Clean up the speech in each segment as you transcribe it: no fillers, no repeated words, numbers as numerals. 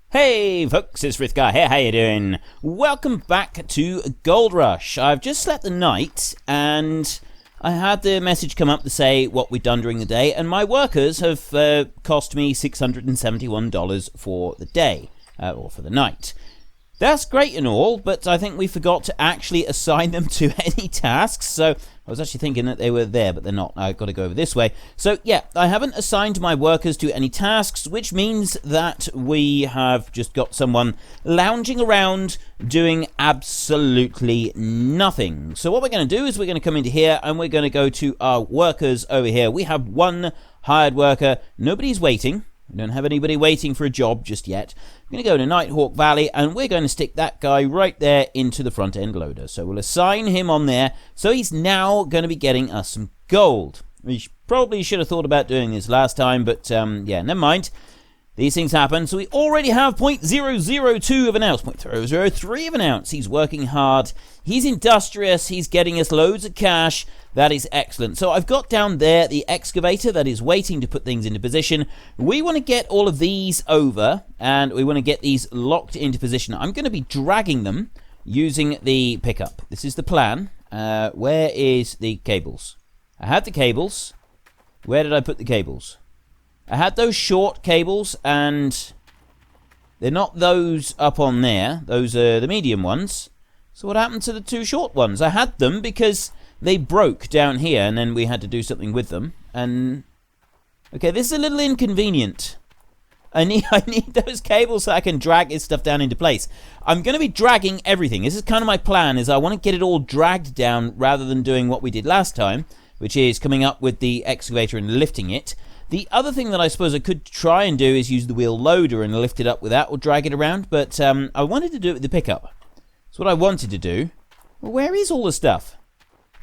Hey folks, it's Frithgar here, how you doing? Welcome back to Gold Rush. I've just slept the night and I had the message come up to say what we'd done during the day, and my workers have cost me $671 for the day, or for the night. That's great and all, but I think we forgot to actually assign them to any tasks, so I was actually thinking that they were there, but they're not. I've got to go over this way. So yeah, I haven't assigned my workers to any tasks, which means that we have just got someone lounging around doing absolutely nothing. So what we're going to do is we're going to come into here and we're going to go to our workers over here. We have one hired worker. Nobody's waiting. We don't have anybody waiting for a job just yet. I'm going to go to Nighthawk Valley, and we're going to stick that guy right there into the front end loader. So we'll assign him on there. So he's now going to be getting us some gold. We probably should have thought about doing this last time, but yeah, never mind. These things happen. So we already have 0.002 of an ounce, 0.003 of an ounce. He's working hard. He's industrious. He's getting us loads of cash. That is excellent. So I've got down there the excavator that is waiting to put things into position. We want to get all of these over, and we want to get these locked into position. I'm going to be dragging them using the pickup. This is the plan. Where is the cables? I had the cables. Where did I put the cables? I had those short cables, and they're not those up on there. Those are the medium ones. So what happened to the two short ones? I had them because they broke down here, and then we had to do something with them. And okay, this is a little inconvenient. I need those cables so I can drag this stuff down into place. I'm going to be dragging everything. This is kind of my plan, is I want to get it all dragged down rather than doing what we did last time, which is coming up with the excavator and lifting it. The other thing that I suppose I could try and do is use the wheel loader and lift it up with that, or drag it around, but I wanted to do it with the pickup. That's what I wanted to do. Well, where is all the stuff?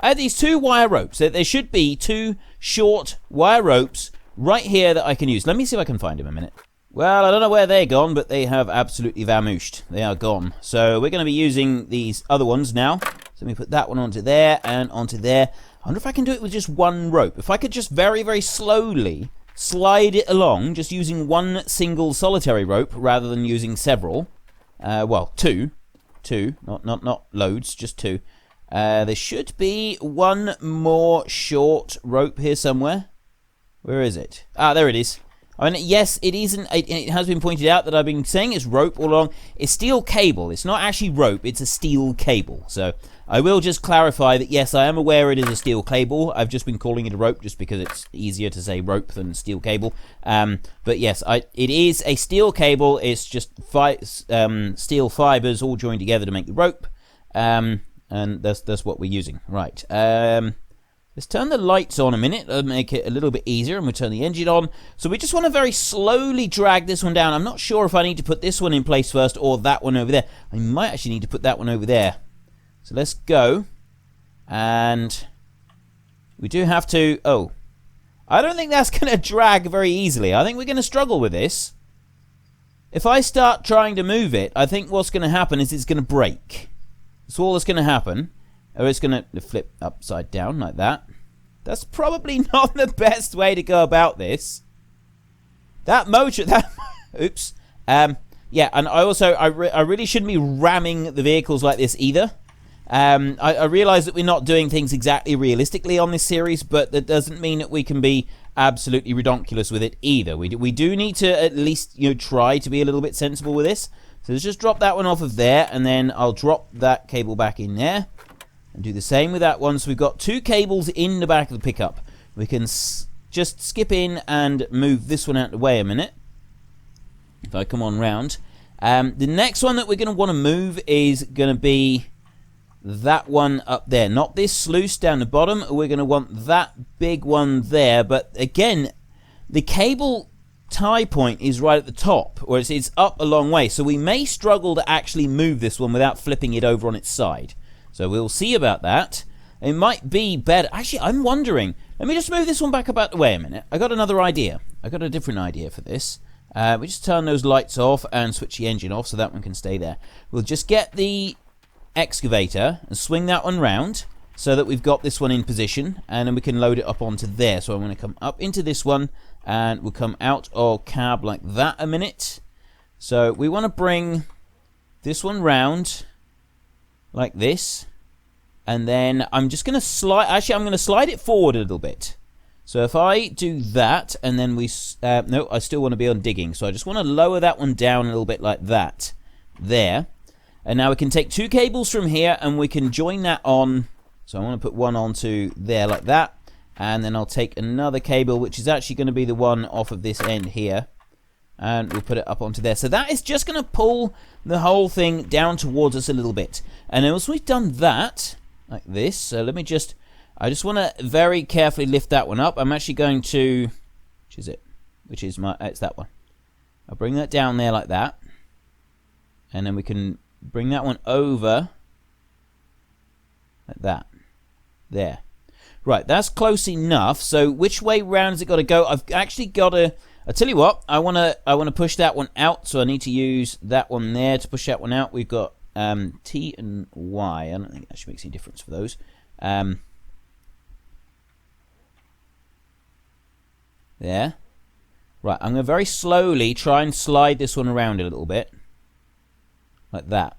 I had these two wire ropes. There should be two short wire ropes right here that I can use. Let me see if I can find them a minute. Well, I don't know where they're gone, but they have absolutely vamooshed. They are gone. So we're going to be using these other ones now. So let me put that one onto there and onto there. I wonder if I can do it with just one rope. If I could just very, very slowly slide it along, just using one single solitary rope rather than using several. Well, two, not loads, just two. There should be one more short rope here somewhere. Where is it? Ah, there it is. I mean, yes, it isn't. It has been pointed out that I've been saying it's rope all along. It's steel cable. It's not actually rope. It's a steel cable. So I will just clarify that, yes, I am aware it is a steel cable. I've just been calling it a rope just because it's easier to say rope than steel cable. But yes, it is a steel cable. It's just steel fibers all joined together to make the rope. And that's what we're using. Right. Let's turn the lights on a minute. That'll make it a little bit easier, and we'll turn the engine on. So we just want to very slowly drag this one down. I'm not sure if I need to put this one in place first or that one over there. I might actually need to put that one over there. So let's go. And we do have to... Oh. I don't think that's going to drag very easily. I think we're going to struggle with this. If I start trying to move it, I think what's going to happen is it's going to break. That's all that's going to happen. Or it's going to flip upside down like that. That's probably not the best way to go about this. That motor... Oops. Yeah, and I really shouldn't be ramming the vehicles like this either. I realise that we're not doing things exactly realistically on this series, but that doesn't mean that we can be absolutely redonkulous with it either. We do need to at least, try to be a little bit sensible with this. So let's just drop that one off of there, and then I'll drop that cable back in there. And do the same with that one. So we've got two cables in the back of the pickup. We can just skip in and move this one out of the way a minute. If I come on round. The next one that we're going to want to move is going to be that one up there. Not this sluice down the bottom. We're going to want that big one there. But again, the cable tie point is right at the top. Or it's up a long way. So we may struggle to actually move this one without flipping it over on its side. So we'll see about that. It might be better. Actually, I'm wondering. Let me just move this one back up out the way a minute. I got another idea. I got a different idea for this. We just turn those lights off and switch the engine off so that one can stay there. We'll just get the excavator and swing that one round so that we've got this one in position, and then we can load it up onto there. So I'm going to come up into this one, and we'll come out of cab like that a minute. So we want to bring this one round like this. And then I'm just going to slide... Actually, I'm going to slide it forward a little bit. So if I do that, and then we... no, I still want to be on digging. So I just want to lower that one down a little bit like that. There. And now we can take 2 cables from here, and we can join that on... So I want to put one onto there like that. And then I'll take another cable, which is actually going to be the one off of this end here. And we'll put it up onto there. So that is just going to pull the whole thing down towards us a little bit. And once we've done that... like this. So let me just... I just want to very carefully lift that one up. I'm actually going to... Which is it? Which is my... It's that one. I'll bring that down there like that. And then we can bring that one over. Like that. There. Right, that's close enough. So which way round has it got to go? I've actually got to... I'll tell you what. I want to push that one out. So I need to use that one there to push that one out. We've got... T and Y. I don't think that actually makes any difference for those. There. Right, I'm going to very slowly try and slide this one around a little bit. Like that.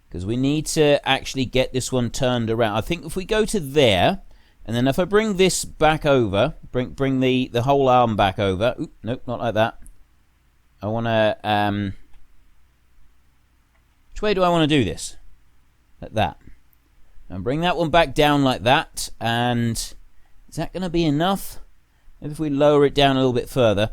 Because we need to actually get this one turned around. I think if we go to there, and then if I bring this back over, bring the whole arm back over. Oop, nope, not like that. I want to... Which way do I want to do this? Like that. And bring that one back down like that. And is that going to be enough? Maybe if we lower it down a little bit further.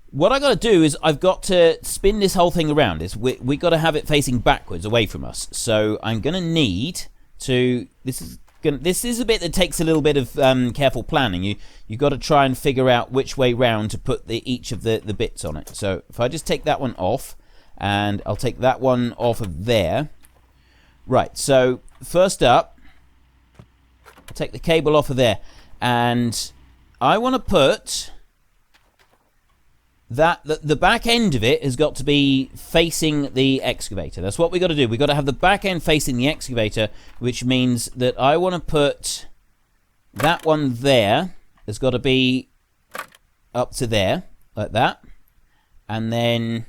What I got to do is I've got to spin this whole thing around. We got to have it facing backwards away from us. So I'm going to need to... This is a bit that takes a little bit of careful planning. You got to try and figure out which way round to put each of the bits on it. So if I just take that one off... And I'll take that one off of there. Right, so first up, I'll take the cable off of there. And I want to put that the back end of it has got to be facing the excavator. That's what we got to do. We got to have the back end facing the excavator, which means that I want to put that one there. It's got to be up to there, like that. And then...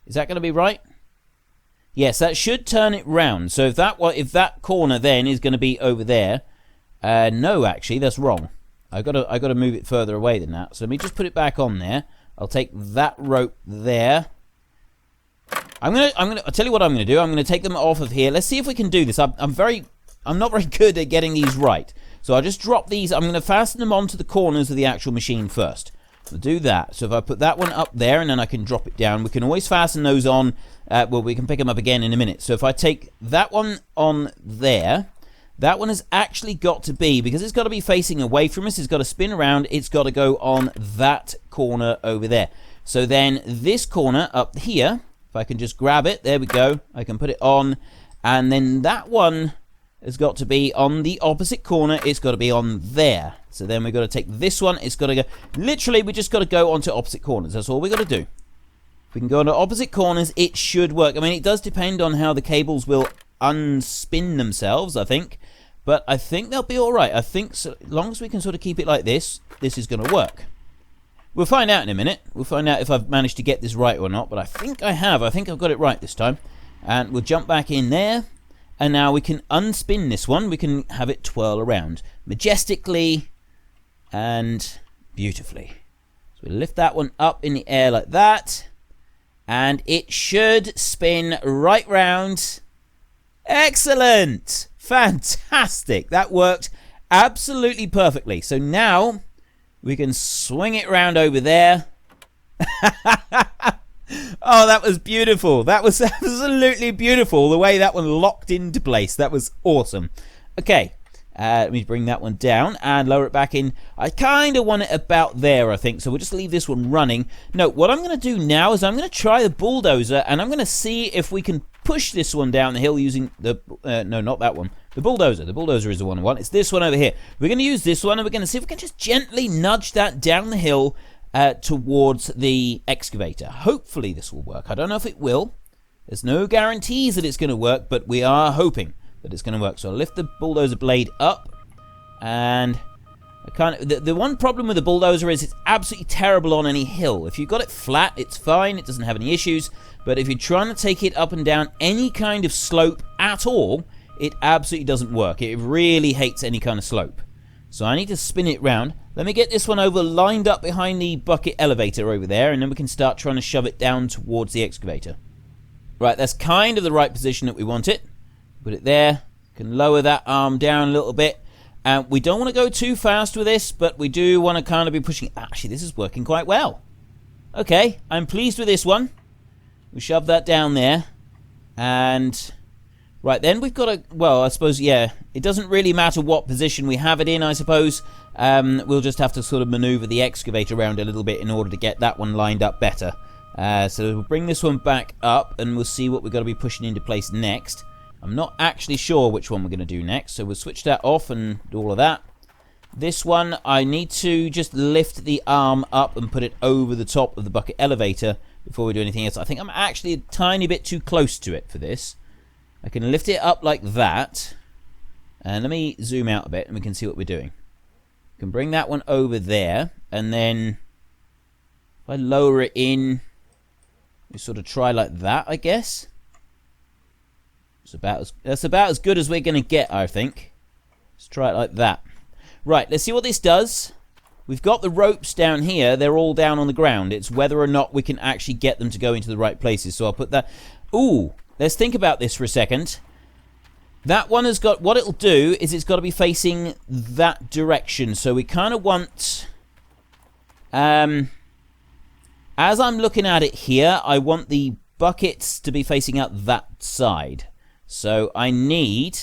Is that going to be right? Yes, that should turn it round. So if that corner then is going to be over there, no, actually, that's wrong. I got to move it further away than that. So let me just put it back on there. I'll take that rope there. I'll tell you what I'm gonna do. I'm gonna take them off of here. Let's see if we can do this. I'm not very good at getting these right. So I'll just drop these. I'm gonna fasten them onto the corners of the actual machine first. I'll do that. So if I put that one up there and then I can drop it down, we can always fasten those on. Well, we can pick them up again in a minute. So if I take that one on there, that one has actually got to be, because it's got to be facing away from us, it's got to spin around, it's got to go on that corner over there. So then this corner up here, if I can just grab it, there we go, I can put it on, and then that one has got to be on the opposite corner, it's got to be on there. So then we've got to take this one, it's got to go, literally we just got to go onto opposite corners, that's all we got to do. If we can go onto opposite corners, it should work. I mean, it does depend on how the cables will unspin themselves, I think. But I think they'll be alright. I think so, as long as we can sort of keep it like this, this is going to work. We'll find out in a minute. We'll find out if I've managed to get this right or not. But I think I have. I think I've got it right this time. And we'll jump back in there. And now we can unspin this one. We can have it twirl around majestically and beautifully. So we lift that one up in the air like that. And it should spin right round. Excellent! Fantastic! That worked absolutely perfectly. So now we can swing it round over there. Oh, that was beautiful. That was absolutely beautiful. The way that one locked into place. That was awesome. Okay. Let me bring that one down and lower it back in. I kind of want it about there, I think. So we'll just leave this one running. No, what I'm going to do now is I'm going to try the bulldozer. And I'm going to see if we can push this one down the hill using the... no, not that one. The bulldozer. The bulldozer is the one I want. It's this one over here. We're going to use this one. And we're going to see if we can just gently nudge that down the hill towards the excavator. Hopefully this will work. I don't know if it will. There's no guarantees that it's going to work. But we are hoping that it's going to work. So I'll lift the bulldozer blade up, and The one problem with the bulldozer is it's absolutely terrible on any hill. If you've got it flat, it's fine. It doesn't have any issues. But if you're trying to take it up and down any kind of slope at all, it absolutely doesn't work. It really hates any kind of slope. So I need to spin it round. Let me get this one over lined up behind the bucket elevator over there, and then we can start trying to shove it down towards the excavator. Right, that's kind of the right position that we want it. Put it there. Can lower that arm down a little bit. We don't want to go too fast with this, but we do want to kind of be pushing. Actually, this is working quite well. Okay, I'm pleased with this one. We shove that down there. And right, then we've got to, well, I suppose, yeah, it doesn't really matter what position we have it in, I suppose. We'll just have to sort of maneuver the excavator around a little bit in order to get that one lined up better. So we'll bring this one back up, and we'll see what we've got to be pushing into place next. I'm not actually sure which one we're going to do next, so we'll switch that off and do all of that. This one, I need to just lift the arm up and put it over the top of the bucket elevator before we do anything else. I think I'm actually a tiny bit too close to it for this. I can lift it up like that. And let me zoom out a bit and we can see what we're doing. We can bring that one over there, and then if I lower it in, we sort of try like that, I guess. That's about as good as we're going to get, I think. Let's try it like that. Right, let's see what this does. We've got the ropes down here. They're all down on the ground. It's whether or not we can actually get them to go into the right places. So I'll put that... Ooh, let's think about this for a second. That one has got... What it'll do is it's got to be facing that direction. So we kind of want... As I'm looking at it here, I want the buckets to be facing out that side. So I need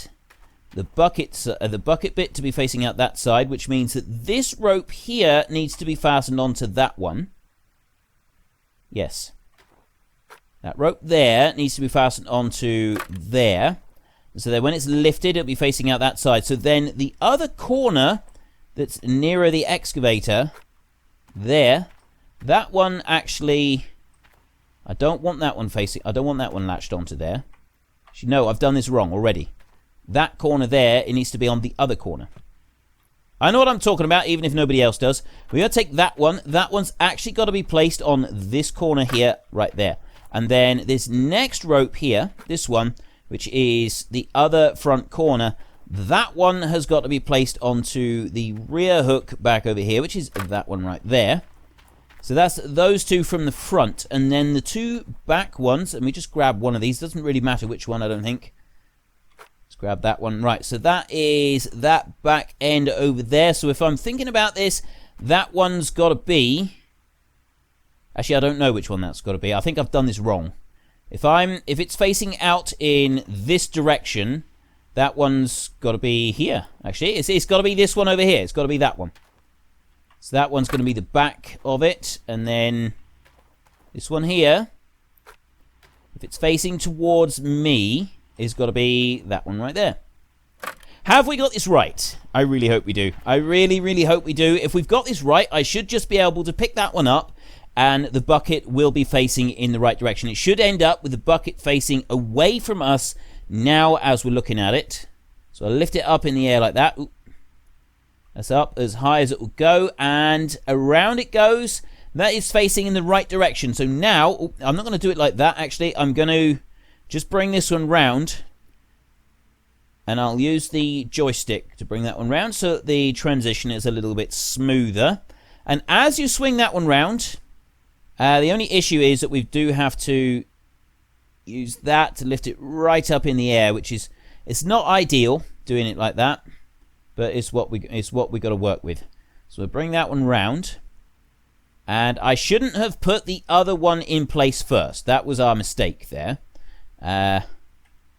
the bucket bit to be facing out that side, which means that this rope here needs to be fastened onto that one. Yes. That rope there needs to be fastened onto there. So that when it's lifted, it'll be facing out that side. So then the other corner that's nearer the excavator, there, that one actually... I don't want that one facing... I don't want that one latched onto there. Actually, no, I've done this wrong already. That corner there, it needs to be on the other corner. I know what I'm talking about, even if nobody else does. We're going to take that one. That one's actually got to be placed on this corner here, right there. And then this next rope here, this one, which is the other front corner, that one has got to be placed onto the rear hook back over here, which is that one right there. So that's those two from the front, and then the two back ones, and we just grab one of these. Doesn't really matter which one, I don't think. Let's grab that one. Right, so that is that back end over there. So if I'm thinking about this, that one's got to be... Actually, I don't know which one that's got to be. I think I've done this wrong. If it's facing out in this direction, that one's got to be here. Actually, it's got to be this one over here. It's got to be that one. So that one's going to be the back of it, and then this one here, if it's facing towards me, is got to be that one right there. Have we got this right? I really hope we do. I really, really hope we do. If we've got this right, I should just be able to pick that one up, and the bucket will be facing in the right direction. It should end up with the bucket facing away from us now as we're looking at it. So I'll lift it up in the air like that. Ooh. That's up as high as it will go, and around it goes. That is facing in the right direction. So now, I'm not going to do it like that, actually. I'm going to just bring this one round, and I'll use the joystick to bring that one round so that the transition is a little bit smoother. And as you swing that one round, the only issue is that we do have to use that to lift it right up in the air, which is, it's not ideal doing it like that. But it's what we got to work with. So we'll bring that one round. And I shouldn't have put the other one in place first. That was our mistake there. I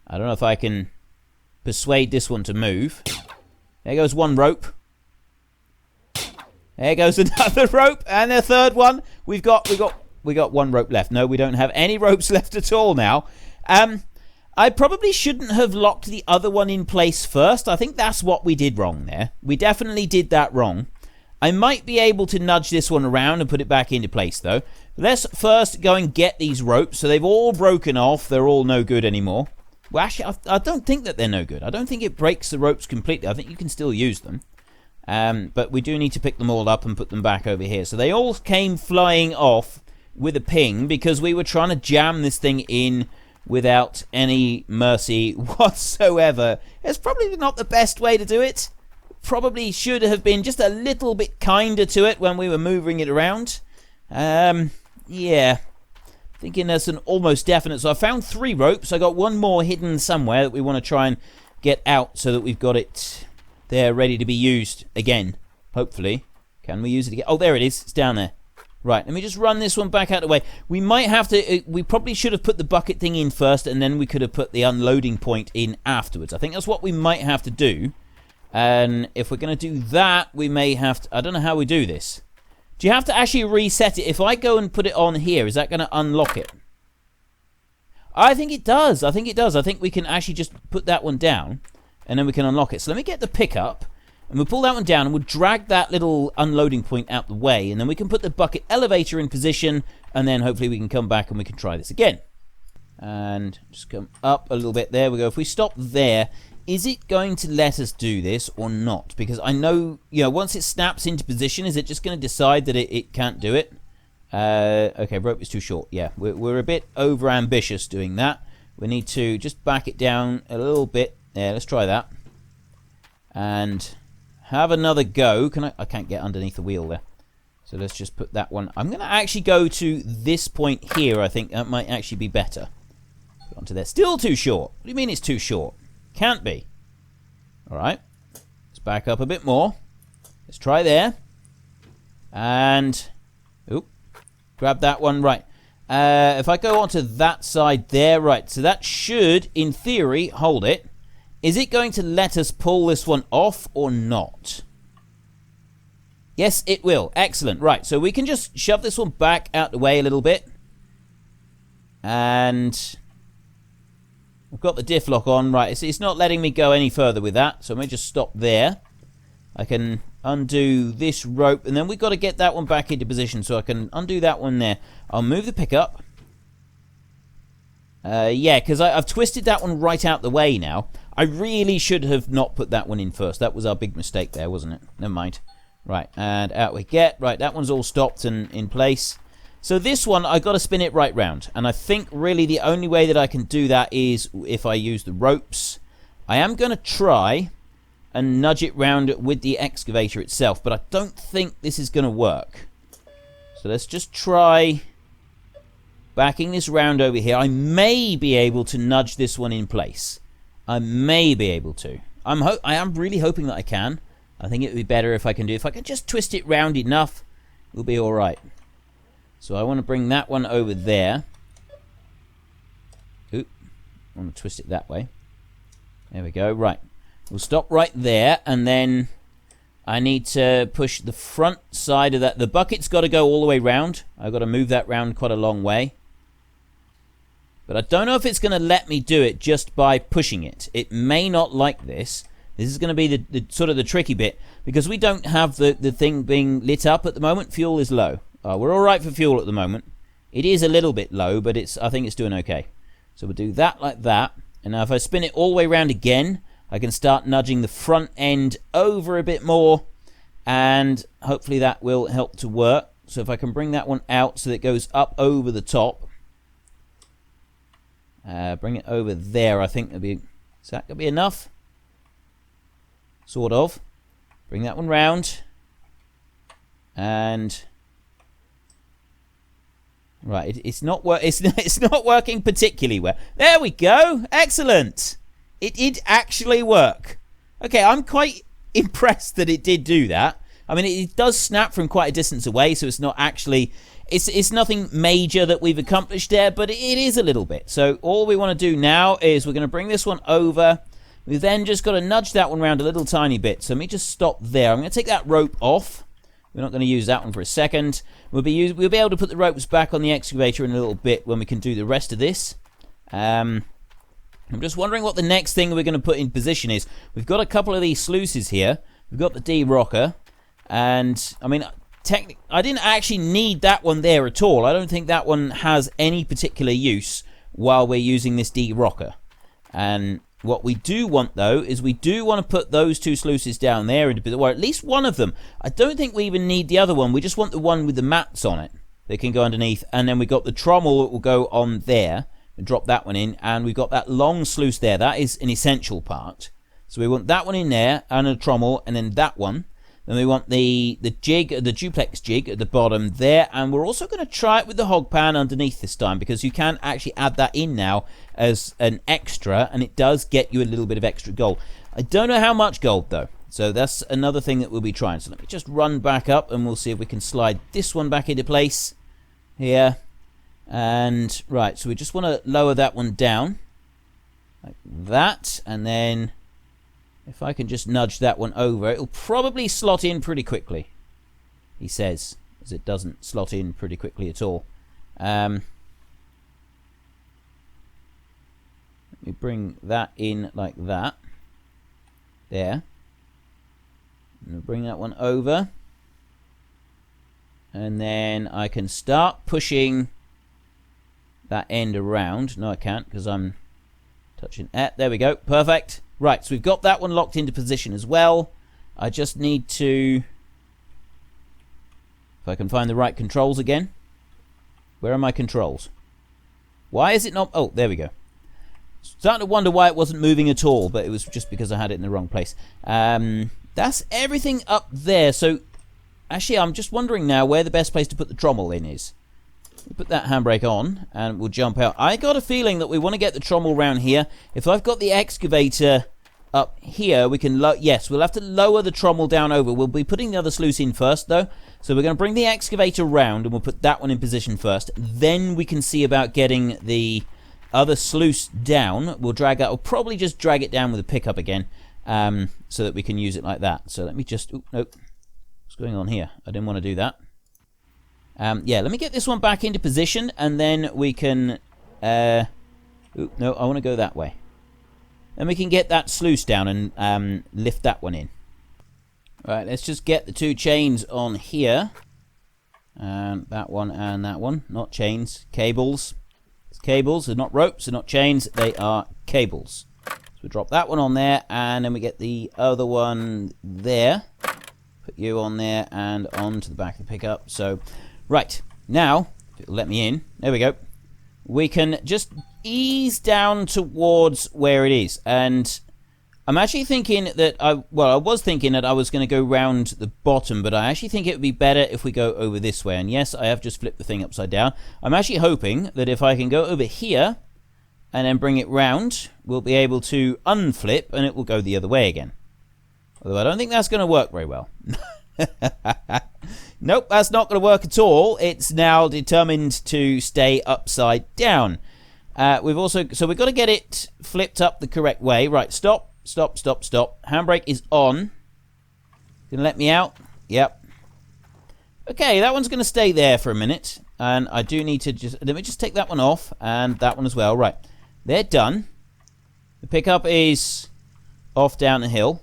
don't know if I can persuade this one to move. There goes one rope. There goes another rope, and the third one. We got one rope left. No, we don't have any ropes left at all now. I probably shouldn't have locked the other one in place first. I think that's what we did wrong there. We definitely did that wrong. I might be able to nudge this one around and put it back into place, though. Let's first go and get these ropes. So they've all broken off. They're all no good anymore. Well, actually, I don't think that they're no good. I don't think it breaks the ropes completely. I think you can still use them. But we do need to pick them all up and put them back over here. So they all came flying off with a ping because we were trying to jam this thing in without any mercy whatsoever. It's probably not the best way to do it. Probably should have been just a little bit kinder to it when we were moving it around. Yeah. Thinking there's an almost definite. So I found 3 ropes. I got one more hidden somewhere that we want to try and get out so that we've got it there ready to be used again. Hopefully. Can we use it again? Oh, there it is. It's down there. Right, let me just run this one back out of the way. We might have to... we probably should have put the bucket thing in first, and then we could have put the unloading point in afterwards. I think that's what we might have to do. And if we're going to do that, we may have to... I don't know how we do this. Do you have to actually reset it? If I go and put it on here, is that going to unlock it? I think it does. I think it does. I think we can actually just put that one down, and then we can unlock it. So let me get the pickup. And we'll pull that one down, and we'll drag that little unloading point out the way, and then we can put the bucket elevator in position, and then hopefully we can come back and we can try this again. And just come up a little bit. There we go. If we stop there, is it going to let us do this or not? Because I know, once it snaps into position, is it just going to decide that it can't do it? Okay, rope is too short. Yeah, we're a bit over-ambitious doing that. We need to just back it down a little bit. Yeah, let's try that. And... have another go. I can't get underneath the wheel there. So let's just put that one. I'm going to actually go to this point here. I think that might actually be better. Go onto there. Still too short. What do you mean it's too short? Can't be. Alright. Let's back up a bit more. Let's try there. And... oop. Grab that one. Right. If I go onto that side there. Right. So that should, in theory, hold it. Is it going to let us pull this one off or not? Yes, it will. Excellent. Right, so we can just shove this one back out the way a little bit. And I've got the diff lock on. Right, it's not letting me go any further with that. So let me just stop there. I can undo this rope. And then we've got to get that one back into position. So I can undo that one there. I'll move the pickup. Yeah, because I've twisted that one right out the way now. I really should have not put that one in first. That was our big mistake there, wasn't it? Never mind. Right, and out we get. Right, that one's all stopped and in place. So this one, I've got to spin it right round. And I think really the only way that I can do that is if I use the ropes. I am going to try and nudge it round with the excavator itself. But I don't think this is going to work. So let's just try... backing this round over here. I may be able to nudge this one in place. I may be able to. I am really hoping that I can. I think it would be better if I can do. If I can just twist it round enough, we'll be all right. So I want to bring that one over there. Oop. I want to twist it that way. There we go. Right. We'll stop right there, and then I need to push the front side of that. The bucket's got to go all the way round. I've got to move that round quite a long way. But I don't know if it's going to let me do it just by pushing it. It may not like this. This is going to be the sort of the tricky bit, because we don't have the thing being lit up at the moment. Fuel is low. We're all right for fuel at the moment. It is a little bit low, but I think it's doing okay. So we'll do that like that. And now if I spin it all the way around again, I can start nudging the front end over a bit more, and hopefully that will help to work. So if I can bring that one out so that it goes up over the top. Bring it over there. I think that'll be... is that going to be enough? Sort of. Bring that one round. And... right, it's not working particularly well. There we go. Excellent. It did actually work. Okay, I'm quite impressed that it did do that. I mean, it does snap from quite a distance away, so it's not actually... It's nothing major that we've accomplished there, but it is a little bit. So all we want to do now is we're going to bring this one over. We've then just got to nudge that one around a little tiny bit. So let me just stop there. I'm going to take that rope off. We're not going to use that one for a second. We'll be able to put the ropes back on the excavator in a little bit when we can do the rest of this. I'm just wondering what the next thing we're going to put in position is. We've got a couple of these sluices here. We've got the D-rocker. And, I mean... I didn't actually need that one there at all. I don't think that one has any particular use while we're using this D-rocker. And What we do want, though, is we do want to put those 2 sluices down there, or at least one of them. I don't think we even need the other one. We just want the one with the mats on it that can go underneath. And then we got the trommel that will go on there. And drop that one in. And we've got that long sluice there. That is an essential part. So we want that one in there, and a trommel, and then that one. Then we want the jig, the duplex jig at the bottom there, and we're also going to try it with the hog pan underneath this time, because you can actually add that in now as an extra, and it does get you a little bit of extra gold. I don't know how much gold though, so that's another thing that we'll be trying. So let me just run back up, and we'll see if we can slide this one back into place here. And right, so we just want to lower that one down like that, and then if I can just nudge that one over, it'll probably slot in pretty quickly, he says, as it doesn't slot in pretty quickly at all. Let me bring that in like that. There. And bring that one over. And then I can start pushing that end around. No, I can't, because I'm touching it. There we go. Perfect. Right, so we've got that one locked into position as well. I just need to... If I can find the right controls again. Where are my controls? Why is it not... Oh, there we go. Starting to wonder why it wasn't moving at all, but it was just because I had it in the wrong place. That's everything up there. So, actually, I'm just wondering now where the best place to put the trommel in is. We'll put that handbrake on, and we'll jump out. I got a feeling that we want to get the trommel round here. If I've got the excavator up here, we can... Yes, we'll have to lower the trommel down over. We'll be putting the other sluice in first, though. So we're going to bring the excavator round, and we'll put that one in position first. Then we can see about getting the other sluice down. We'll drag that. We'll probably just drag it down with a pickup again, so that we can use it like that. So let me just... Oop, nope. What's going on here? I didn't want to do that. Yeah, let me get this one back into position, and then we can... Oop, no, I want to go that way. Then we can get that sluice down and lift that one in. Right, let's just get the 2 chains on here. That one and that one. Not chains, cables. It's cables, they're not ropes, they're not chains, they are cables. So we drop that one on there, and then we get the other one there. Put you on there and onto the back of the pickup. So... Right, now, if it'll let me in, there we go. We can just ease down towards where it is. And I'm actually thinking that, I was thinking that I was going to go round the bottom, but I actually think it would be better if we go over this way. And yes, I have just flipped the thing upside down. I'm actually hoping that if I can go over here and then bring it round, we'll be able to unflip and it will go the other way again. Although I don't think that's going to work very well. Nope, that's not going to work at all. It's now determined to stay upside down. So we've got to get it flipped up the correct way. Right, stop. Handbrake is on. Gonna let me out? Yep. Okay, that one's going to stay there for a minute. And I do need to let me just take that one off, and that one as well. Right, they're done. The pickup is off down the hill.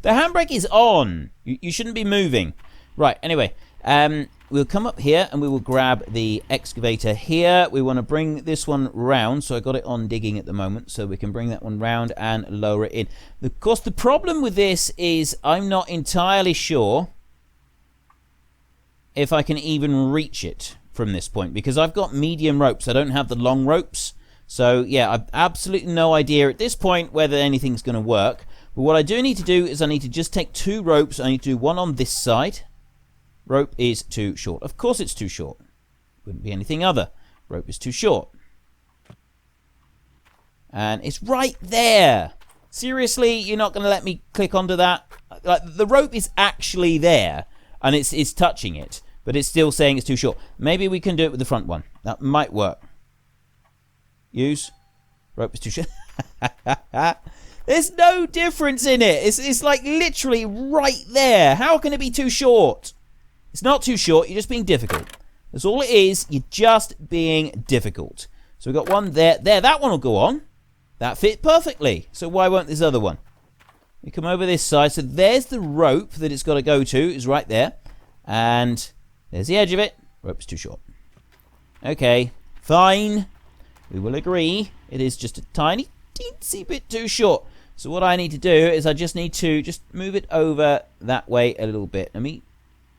The handbrake is on. You shouldn't be moving. Right, anyway. We'll come up here and we will grab the excavator here. We want to bring this one round. So I got it on digging at the moment. So we can bring that one round and lower it in. Of course, the problem with this is I'm not entirely sure if I can even reach it from this point. Because I've got medium ropes. I don't have the long ropes. So, yeah, I've absolutely no idea at this point whether anything's going to work. But what I do need to do is I need to just take 2 ropes. I need to do one on this side. Rope is too short. Of course it's too short. Wouldn't be anything other. Rope is too short. And it's right there. Seriously, you're not going to let me click onto that? Like, the rope is actually there. And it's touching it. But it's still saying it's too short. Maybe we can do it with the front one. That might work. Use. Rope is too short. There's no difference in it. It's like literally right there. How can it be too short? It's not too short. You're just being difficult. That's all it is. You're just being difficult. So we've got one there. There, that one will go on. That fit perfectly. So why won't this other one? We come over this side. So there's the rope that it's got to go to. Is right there. And there's the edge of it. Rope's too short. Okay. Fine. We will agree. It is just a tiny teensy bit too short. So what I need to do is I just need to just move it over that way a little bit. Let me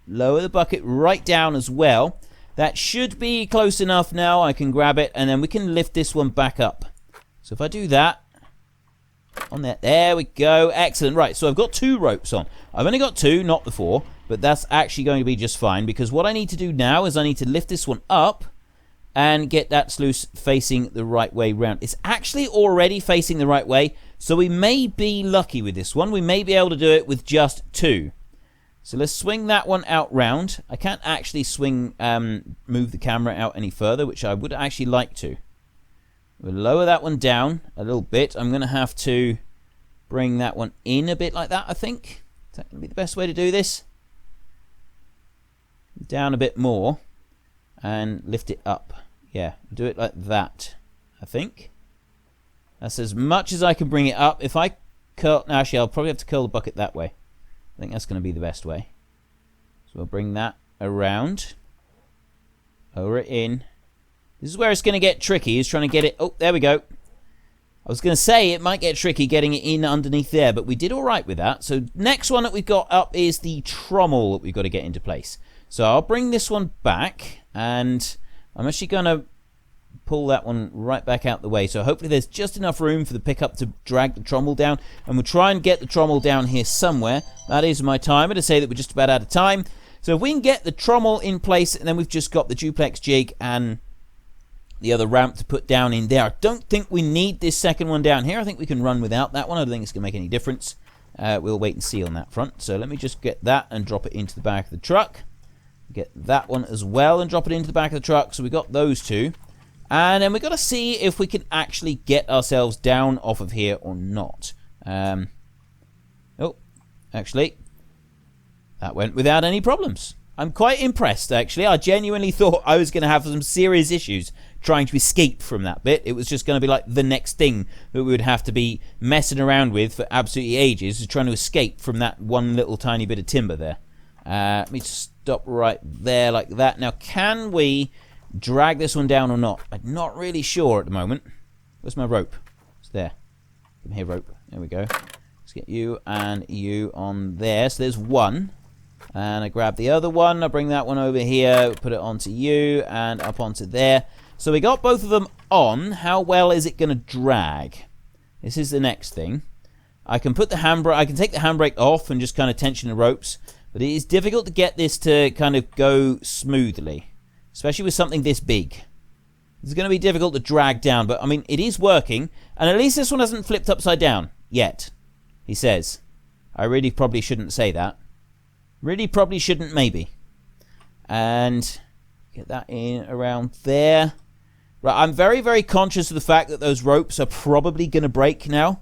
lower the bucket right down as well. That should be close enough now. I can grab it, and then we can lift this one back up. So if I do that, on there we go. Excellent. Right, so I've got 2 ropes on. I've only got 2, not the 4, but that's actually going to be just fine, because what I need to do now is I need to lift this one up and get that sluice facing the right way round. It's actually already facing the right way, so we may be lucky with this one. We may be able to do it with just 2. So let's swing that one out round. I can't actually move the camera out any further, which I would actually like to. We'll lower that one down a little bit. I'm going to have to bring that one in a bit like that, I think. Is that going to be the best way to do this? Down a bit more and lift it up. Yeah, do it like that, I think. That's as much as I can bring it up. If I curl... Actually, I'll probably have to curl the bucket that way. I think that's going to be the best way. So we'll bring that around. Lower it in. This is where it's going to get tricky, is trying to get it... Oh, there we go. I was going to say it might get tricky getting it in underneath there, but we did all right with that. So next one that we've got up is the trommel that we've got to get into place. So I'll bring this one back, and I'm actually going to pull that one right back out the way. So hopefully there's just enough room for the pickup to drag the trommel down, and we'll try and get the trommel down here somewhere. That is my timer to say that we're just about out of time. So if we can get the trommel in place, and then we've just got the duplex jig and the other ramp to put down in there. I don't think we need this second one down here. I think we can run without that one. I don't think it's going to make any difference. We'll wait and see on that front. So let me just get that and drop it into the back of the truck. Get that one as well and drop it into the back of the truck. So we got those 2. And then we've got to see if we can actually get ourselves down off of here or not. Oh, actually, that went without any problems. I'm quite impressed, actually. I genuinely thought I was going to have some serious issues trying to escape from that bit. It was just going to be like the next thing that we would have to be messing around with for absolutely ages, is trying to escape from that one little tiny bit of timber there. Let me stop right there like that. Now, can we drag this one down or not? I'm not really sure at the moment. Where's my rope? It's there. Come here, rope. There we go. Let's get you and you on there. So there's one. And I grab the other one. I bring that one over here. Put it onto you and up onto there. So we got both of them on. How well is it going to drag? This is the next thing. I can put the handbrake. I can take the handbrake off and just kind of tension the ropes. But it is difficult to get this to kind of go smoothly, especially with something this big. It's going to be difficult to drag down, but I mean, it is working. And at least this one hasn't flipped upside down yet, he says. I really probably shouldn't say that. Really probably shouldn't, maybe. And get that in around there. Right, I'm very, very conscious of the fact that those ropes are probably going to break now.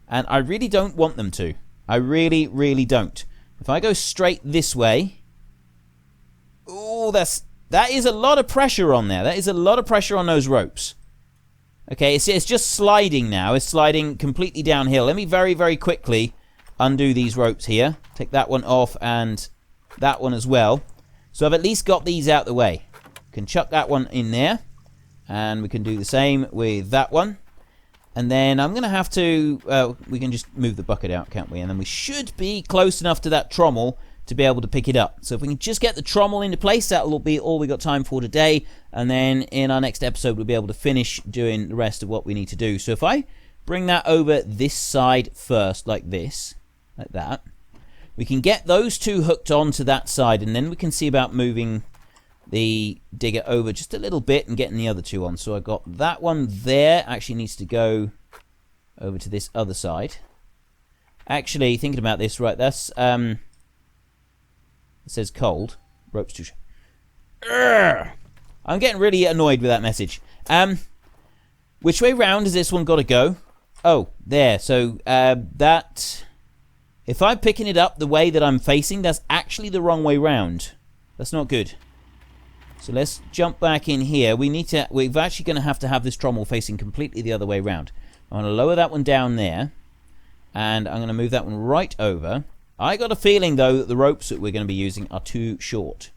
And I really don't want them to. I really, really don't. If I go straight this way... Oh, that is a lot of pressure on there. That is a lot of pressure on those ropes. Okay, it's just sliding now. It's sliding completely downhill. Let me very, very quickly undo these ropes here. Take that one off and that one as well. So I've at least got these out the way. Can chuck that one in there. And we can do the same with that one. And then I'm going to have to... we can just move the bucket out, can't we? And then we should be close enough to that trommel to be able to pick it up. So if we can just get the trommel into place, that will be all we got time for today. And then in our next episode, we'll be able to finish doing the rest of what we need to do. So if I bring that over this side first, like this, like that, we can get those 2 hooked onto that side, and then we can see about moving the digger over just a little bit and getting the other 2 on. So I got that one there. Actually needs to go over to this other side. Actually, thinking about this, right, that's it says cold. Rope's too I'm getting really annoyed with that message. Which way round has this one got to go? Oh, there. So that... If I'm picking it up the way that I'm facing, that's actually the wrong way round. That's not good. So let's jump back in here. We're actually going to have this trommel facing completely the other way round. I'm going to lower that one down there. And I'm going to move that one right over. I got a feeling, though, that the ropes that we're going to be using are too short.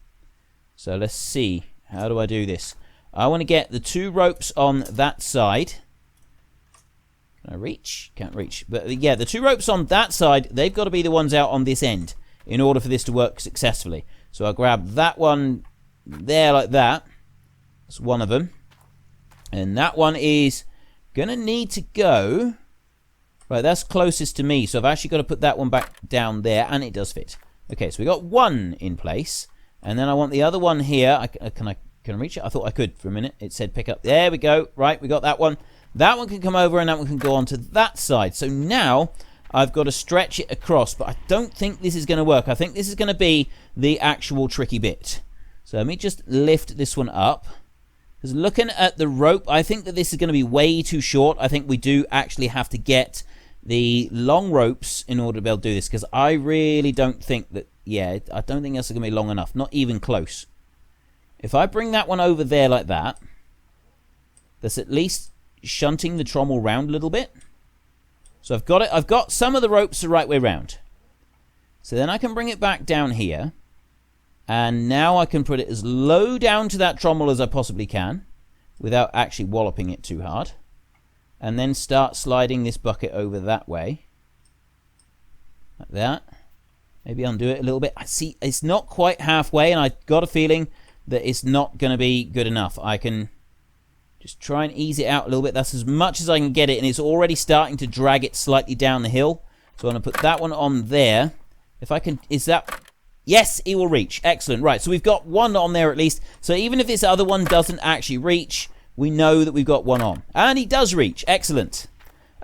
So let's see. How do I do this? I want to get the 2 ropes on that side. Can I reach? Can't reach. But yeah, the 2 ropes on that side, they've got to be the ones out on this end in order for this to work successfully. So I'll grab that one there like that. That's one of them. And that one is going to need to go... Right, that's closest to me. So I've actually got to put that one back down there, and it does fit. Okay, so we got one in place. And then I want the other one here. Can I reach it? I thought I could for a minute. It said pick up. There we go. Right, we got that one. That one can come over, and that one can go onto that side. So now I've got to stretch it across, but I don't think this is going to work. I think this is going to be the actual tricky bit. So let me just lift this one up. Because looking at the rope, I think that this is going to be way too short. I think we do actually have to get the long ropes in order to be able to do this. Because I really don't think that... Yeah, I don't think that's going to be long enough. Not even close. If I bring that one over there like that, that's at least shunting the trommel round a little bit. So I've got it. I've got some of the ropes the right way round. So then I can bring it back down here. And now I can put it as low down to that trommel as I possibly can without actually walloping it too hard. And then start sliding this bucket over that way. Like that. Maybe undo it a little bit. I see it's not quite halfway, and I got a feeling that it's not going to be good enough. I can just try and ease it out a little bit. That's as much as I can get it, and it's already starting to drag it slightly down the hill. So I'm going to put that one on there. If I can... Is that... Yes, it will reach. Excellent. Right, so we've got one on there at least. So even if this other one doesn't actually reach, we know that we've got one on. And he does reach. Excellent.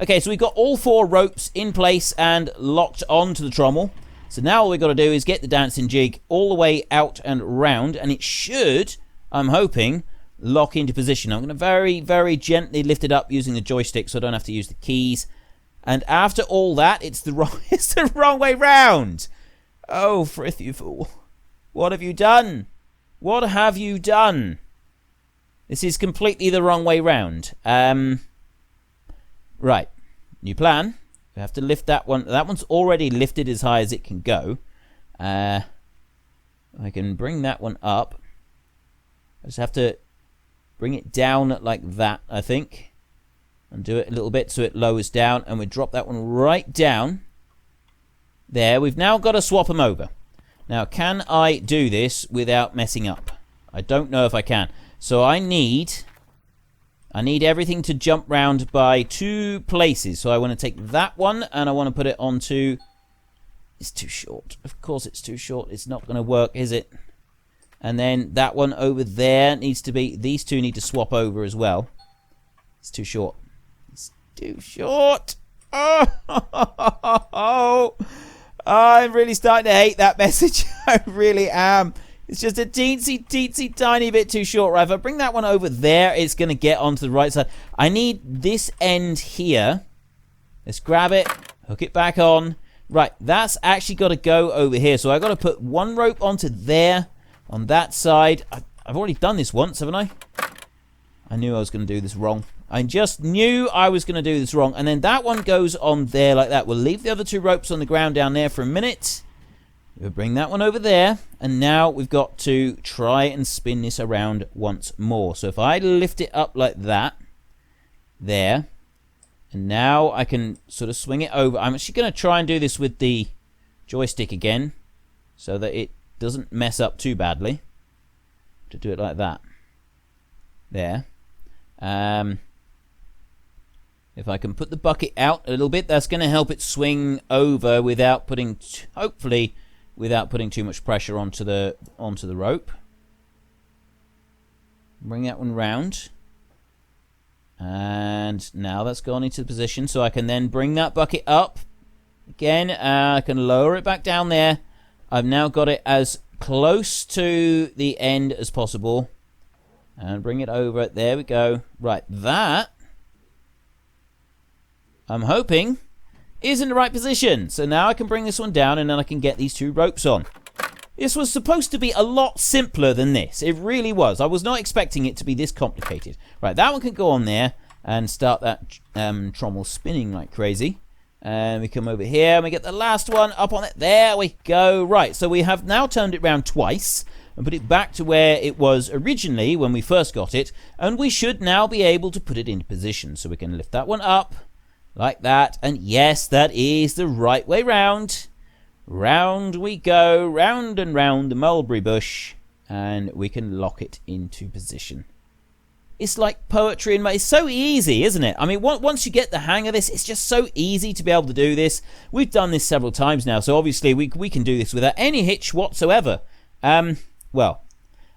Okay, so we've got all 4 ropes in place and locked onto the trommel. So now all we've got to do is get the dancing jig all the way out and round. And it should, I'm hoping, lock into position. I'm going to very, very gently lift it up using the joystick so I don't have to use the keys. And after all that, it's the wrong way round. Oh, Frith, you fool. What have you done? What have you done? This is completely the wrong way round. Right. New plan. We have to lift that one. That one's already lifted as high as it can go. I can bring that one up. I just have to bring it down like that, I think. And do it a little bit so it lowers down. And we drop that one right down. There, we've now got to swap them over. Now, can I do this without messing up? I don't know if I can. So I need everything to jump round by 2 places. So I want to take that one and I want to put it onto... It's too short. Of course it's too short. It's not going to work, is it? And then that one over there needs to be... These 2 need to swap over as well. It's too short. It's too short. Oh, I'm really starting to hate that message. I really am. It's just a teensy tiny bit too short. Right, if I bring that one over there, it's going to get onto the right side. I need this end here. Let's grab it, hook it back on. Right, that's actually got to go over here. So I've got to put 1 rope onto there on that side. I've already done this once, haven't I? I knew I was going to do this wrong. I just knew I was going to do this wrong. And then that one goes on there like that. We'll leave the other 2 ropes on the ground down there for a minute. We'll bring that one over there. And now we've got to try and spin this around once more. So if I lift it up like that. There. And now I can sort of swing it over. I'm actually going to try and do this with the joystick again. So that it doesn't mess up too badly. To do it like that. There. If I can put the bucket out a little bit, that's going to help it swing over without putting, hopefully, without putting too much pressure onto the rope. Bring that one round. And now that's gone into position, so I can then bring that bucket up. Again, I can lower it back down there. I've now got it as close to the end as possible. And bring it over. There we go. Right, that... I'm hoping is in the right position. So now I can bring this one down and then I can get these 2 ropes on. This was supposed to be a lot simpler than this. It really was. I was not expecting it to be this complicated. Right, that one can go on there and start that trommel spinning like crazy. And we come over here and we get the last one up on it. There we go. Right, so we have now turned it around twice and put it back to where it was originally when we first got it. And we should now be able to put it into position. So we can lift that one up. like that, and yes, that is the right way round. Round we go, round and round the mulberry bush, and we can lock it into position. It's like poetry, and it's so easy, isn't it? I mean, once you get the hang of this, it's just so easy to be able to do this. We've done this several times now, so obviously we can do this without any hitch whatsoever. Well,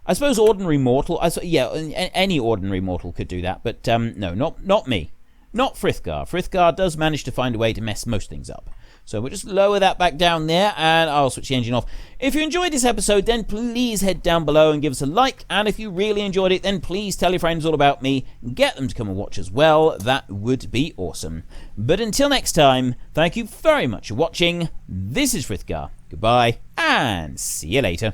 I suppose ordinary mortal, any ordinary mortal could do that, but no, not me. Not Frithgar. Frithgar does manage to find a way to mess most things up. So we'll just lower that back down there, and I'll switch the engine off. If you enjoyed this episode, then please head down below and give us a like. And if you really enjoyed it, then please tell your friends all about me. Get them to come and watch as well. That would be awesome. But until next time, thank you very much for watching. This is Frithgar. Goodbye, and see you later.